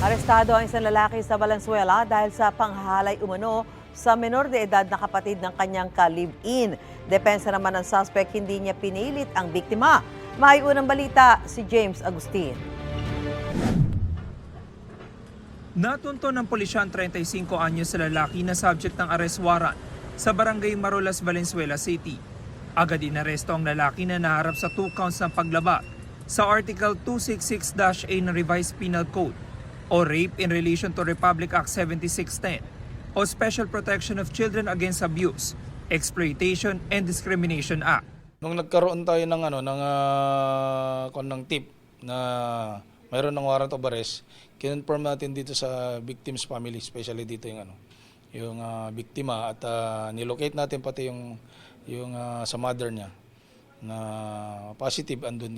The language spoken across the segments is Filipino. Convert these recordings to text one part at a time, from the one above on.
Arestado ang isang lalaki sa Valenzuela dahil sa panghahalay umano sa menor de edad na kapatid ng kanyang ka-live-in. Depensa naman ng suspect, hindi niya pinilit ang biktima. May unang balita si James Agustin. Natunto ng pulisya ang 35 anyos sa lalaki na subject ng arrest warrant sa barangay Marolas, Valenzuela City. Agad inaresto ang lalaki na naharap sa 2 counts ng paglaba sa Article 266-A ng Revised Penal Code o Rape in Relation to Republic Act 7610 o Special Protection of Children Against Abuse, Exploitation and Discrimination Act. Nung nagkaroon tayo ng ng tip na mayroon ng warrant of arrest, kinonfirm natin dito sa victim's family, especially dito yung biktima, at nilocate natin pati yung sa mother niya na positive andun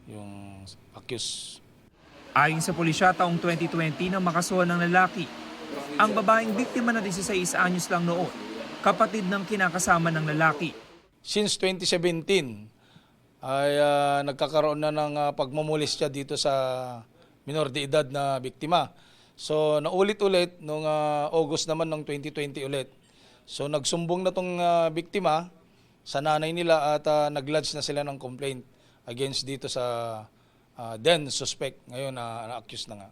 yung accused. Ayon sa pulisya, taong 2020 nang makasuhan ng lalaki. Ang babaeng biktima na 16 anyos lang noon, kapatid ng kinakasama ng lalaki. Since 2017 ay nagkakaroon na ng pagmumulis siya dito sa minor de edad na biktima. So naulit-ulit noong August naman ng 2020 ulit. So nagsumbong na tong biktima sa nanay nila at nag-lodge na sila ng complaint against dito sa then suspect, ngayon na-accused na nga.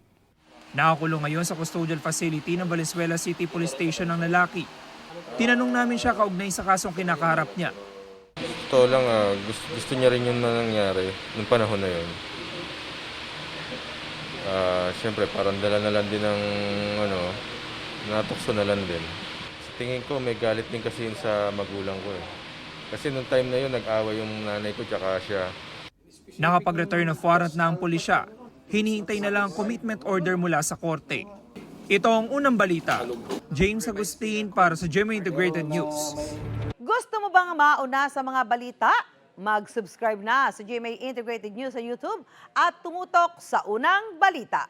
Nakakulong ngayon sa custodial facility ng Valenzuela City Police Station ng lalaki. Tinanong namin siya kaugnay sa kasong kinakaharap niya. Totoo lang, gusto niya rin yung nangyari nung panahon na yun. Siyempre, parang dala na lang din ng natukso na lang din. Sa tingin ko, may galit din kasi yun sa magulang ko eh. Kasi nung time na yun, nag-away yung nanay ko tsaka siya. Nakapag-return of warrant na ang pulisya. Hinihintay na lang ang commitment order mula sa korte. Ito ang unang balita. James Agustin para sa GMA Integrated News. Gusto mo bang mauna sa mga balita? Mag-subscribe na sa GMA Integrated News sa YouTube at tumutok sa unang balita.